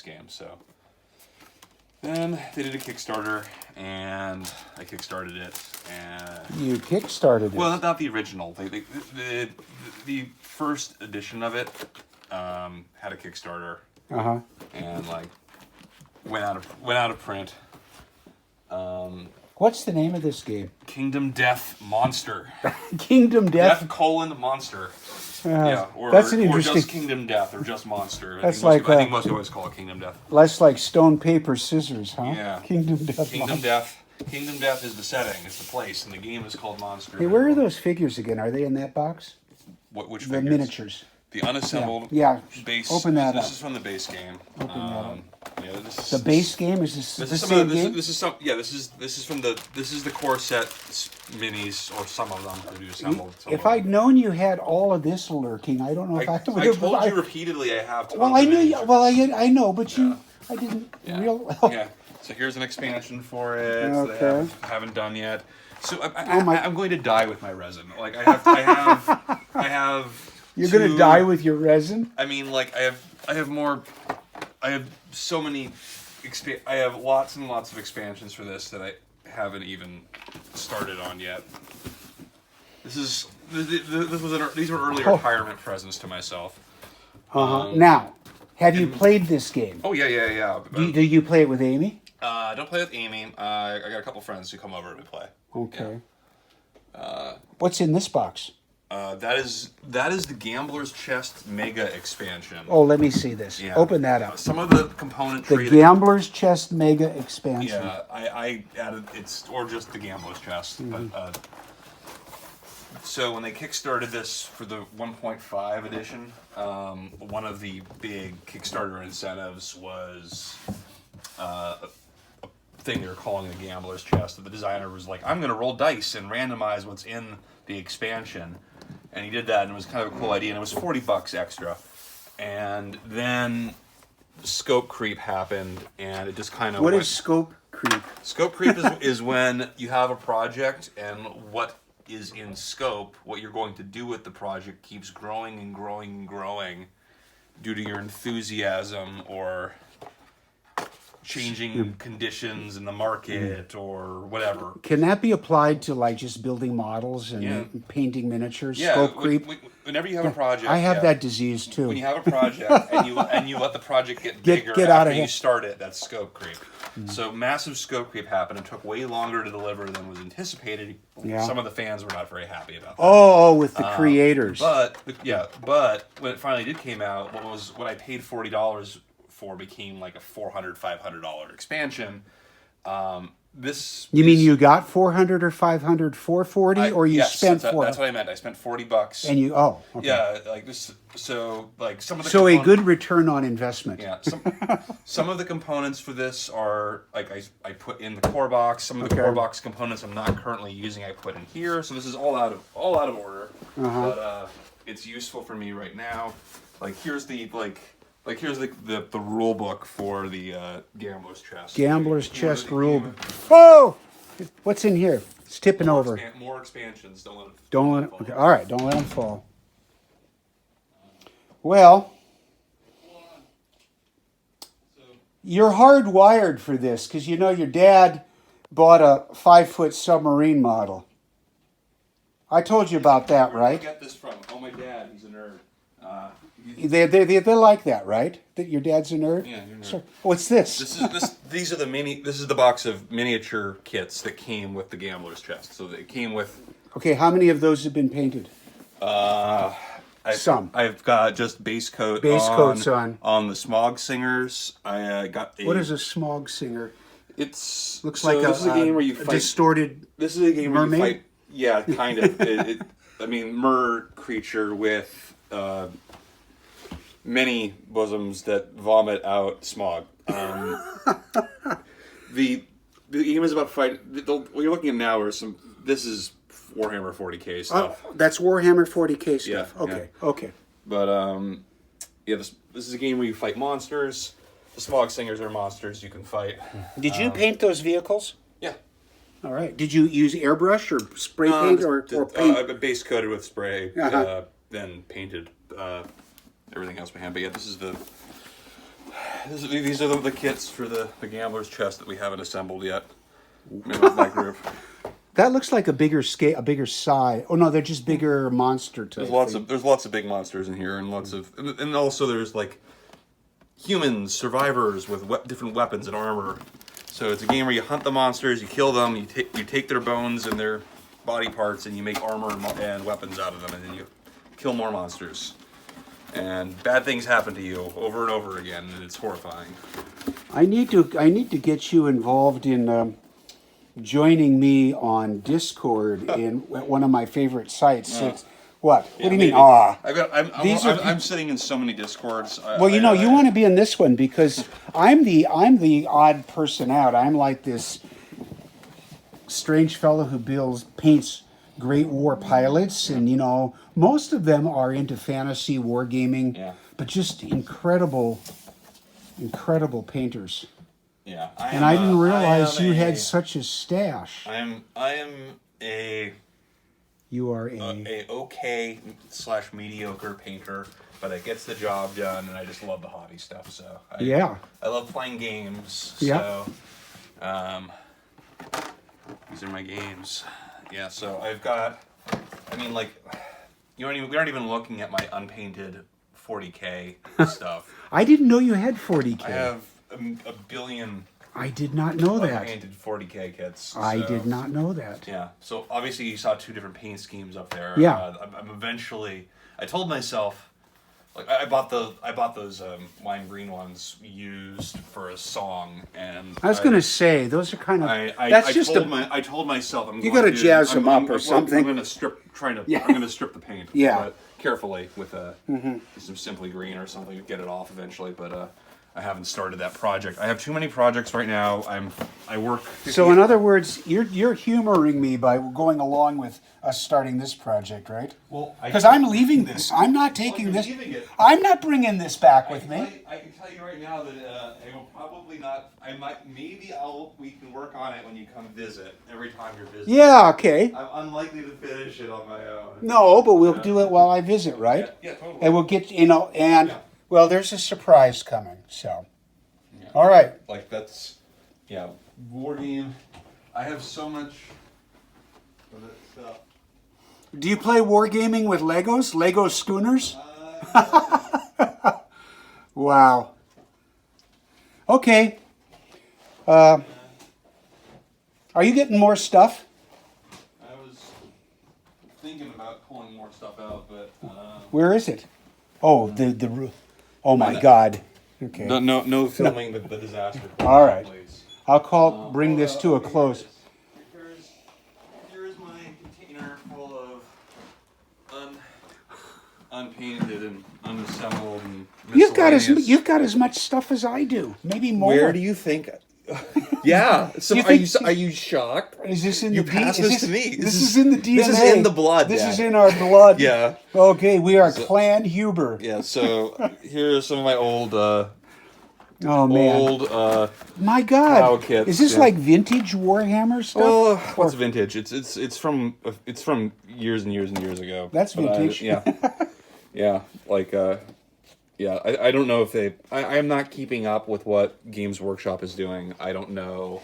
game. So then they did a Kickstarter, and I kickstarted it. And You kickstarted it. well, not the original. The first edition of it had a Kickstarter, and like went out of print. What's the name of this game? Kingdom Death Monster. Kingdom Death. Death: Monster. Or, that's an interesting. Or just Kingdom Death, or just Monster. That's I think most people always call it Kingdom Death. Less like stone, paper, scissors, huh? Yeah. Kingdom Death. Kingdom Death. Kingdom Death is the setting. It's the place, and the game is called Monster. Hey, where are those figures again? Are they in that box? Which the figures? miniatures. The unassembled base. Open that up. This is from the base game. Open that up. Yeah, this is the base game. Is this the same game? This is the core set minis, or some of them that we assembled. If I'd known you had all of this lurking, I don't know if I would have. I told you repeatedly I have. Well, I knew. Well, I know, but I didn't real. Yeah. So here's an expansion for it. Okay. That I haven't done yet. So I'm going to die with my resin. Like I have. You're going to die with your resin? I mean, like I have so many. I have lots and lots of expansions for this that I haven't even started on yet. These were early retirement presents to myself. Now, have you played this game? Oh yeah. Do you play it with Amy? I don't play with Amy. I got a couple friends who come over and play. Okay. Yeah. What's in this box? That is the Gambler's Chest Mega Expansion. Oh, let me see this. Yeah. Open that up. Some of the componentry. The Gambler's Chest Mega Expansion. Yeah, I added or just the Gambler's Chest. Mm-hmm. But so when they kickstarted this for the 1.5 edition, one of the big Kickstarter incentives was a thing they were calling the Gambler's Chest. The designer was like, "I'm going to roll dice and randomize what's in the expansion." And he did that, and it was kind of a cool idea, and it was $40 extra. And then scope creep happened, and it just kind of... What is scope creep? Scope creep is when you have a project, and what is in scope, what you're going to do with the project, keeps growing and growing and growing due to your enthusiasm or changing conditions in the market or whatever. Can that be applied to like just building models and painting miniatures? Yeah, scope creep. Whenever you have a project, I have that disease too. When you have a project and you let the project get bigger after you start it, that's scope creep. So massive scope creep happened and took way longer to deliver than was anticipated. Yeah. Some of the fans were not very happy about that. Oh, with the creators. But when it finally did came out, what I paid $40 for became like a $400-$500 expansion. You mean you got 400 or 500 for 40, or you spent 40? That's what I meant. I spent $40. And you okay. Yeah, like this. So like some of the. So a good return on investment. Yeah. Some of the components for this are like I put in the core box. Some of the core box components I'm not currently using. I put in here. So this is all out of order. But it's useful for me right now. Like here's the here's the rule book for the Gambler's Chest. Gambler's Chest rule book. Oh! What's in here? It's tipping over. More expansions. Don't let it fall. Okay. All right, don't let them fall. Well, you're hardwired for this because you know your dad bought a 5-foot submarine model. I told you about that, right? Where did you get this from? Oh, my dad. He's a nerd. They like that, right? That your dad's a nerd. Yeah, you're a nerd. So, what's this? These are the This is the box of miniature kits that came with the Gambler's Chest. So they came with. Okay, how many of those have been painted? Some. I've got just base coat. Coats on the Smog Singers. I got. What is a Smog Singer? It's looks like this is a game where you fight distorted. This is a game mermaid? where you fight. Yeah, kind of. I mean, mer creature with. Many bosoms that vomit out smog. The game is about fight. What you're looking at now are some. This is Warhammer 40k stuff. That's Warhammer 40k stuff. Yeah, okay. But this is a game where you fight monsters. The Smog Singers are monsters you can fight. Did you paint those vehicles? Yeah. All right. Did you use airbrush or spray paint or paint? Base coated with spray, then painted. Everything else by hand. But yeah, this is the These are the kits for the gambler's chest that we haven't assembled yet. With my group. That looks like a bigger scale, a bigger size. Oh no, they're just bigger monster type. There's lots of big monsters in here, and and also there's like humans, survivors with different weapons and armor. So it's a game where you hunt the monsters, you kill them, you take their bones and their body parts, and you make armor and weapons out of them, and then you kill more monsters. And bad things happen to you over and over again, and it's horrifying. I need to get you involved in joining me on Discord in one of my favorite sites. What? What do you mean? I'm sitting in so many Discords. Well, you want to be in this one because I'm the odd person out. I'm like this strange fellow who paints Great War pilots, and most of them are into fantasy wargaming, but just incredible painters. Yeah, I didn't realize you had such a stash. You are a okay / mediocre painter, but it gets the job done, and I just love the hobby stuff. So I love playing games. So these are my games. Yeah, so I've got. I mean, like, we aren't even looking at my unpainted 40K stuff. I didn't know you had 40K. I have a billion. I did not know that. Unpainted 40K kits. I did not know that. Yeah. So obviously you saw 2 different paint schemes up there. Yeah. I'm eventually. I told myself, like, I bought those lime green ones used for a song, and I was going to say those are kind of. I told myself you got to jazz them up or something. I'm going to strip. I'm going to strip the paint. Yeah. But carefully with some Simply Green or something to get it off eventually, but. I haven't started that project. I have too many projects right now. I work. So in other words, you're humoring me by going along with us starting this project, right? Well, because I'm leaving this. I'm not taking this. I'm not bringing this back with me. I can tell you right now that I will probably not. I might. Maybe we can work on it when you come visit. Every time you're visiting. Yeah. Okay. I'm unlikely to finish it on my own. No, but we'll do it while I visit, right? Yeah, totally. And we'll get and. Yeah. Well, there's a surprise coming, so. Yeah. All right. Like war game. I have so much of that stuff. Do you play wargaming with Legos? Lego schooners? Wow. Okay. Are you getting more stuff? I was thinking about pulling more stuff out, but. Where is it? Oh, the. Oh my God! Okay. No filming the disaster. All right. I'll bring this to a close. Here's my container full of unpainted and unassembled and miscellaneous. You've got as much stuff as I do, maybe more. Where do you think? Yeah. So are you shocked? Is this in you the passed this to me? This is in the DNA. This is in the blood. This is in our blood. Yeah. Okay, we are Clan Huber. Yeah. So here are some of my old. Oh man! Old. My God! Cow kits, is this like vintage Warhammer stuff? Oh, what's vintage? It's from years and years and years ago. That's vintage. Yeah. Like. Yeah, I don't know if I'm not keeping up with what Games Workshop is doing. I don't know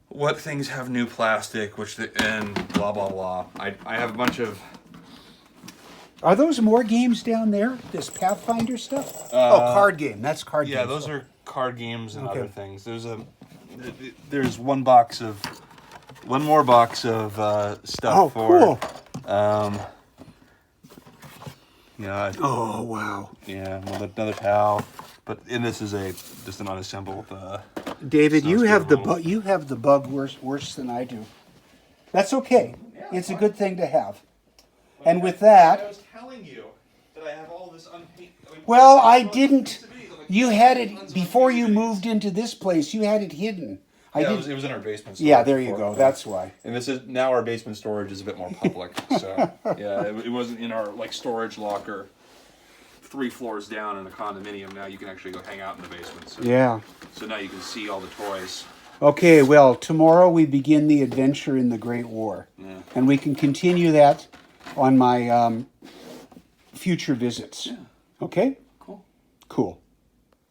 what things have new plastic, and blah, blah, blah. I have a bunch of... Are those more games down there? This Pathfinder stuff? Card game. That's card game. Yeah, those are card games and other things. There's one more box of stuff cool. Yeah. Oh wow. Yeah, another towel, and this is just an unassembled. David, you have the bug worse than I do. That's okay. Yeah, it's a good thing to have. But and with that, I was telling you that I have all this unpainted. Well, I didn't. You had it before you moved into this place. You had it hidden. It was in our basement storage. Yeah, there you go. That's why. And this is now our basement storage is a bit more public. So yeah, it wasn't in our storage locker 3 floors down in a condominium. Now you can actually go hang out in the basement. So, yeah. So now you can see all the toys. Okay, well, tomorrow we begin the adventure in the Great War. Yeah. And we can continue that on my future visits. Yeah. Okay? Cool. Cool.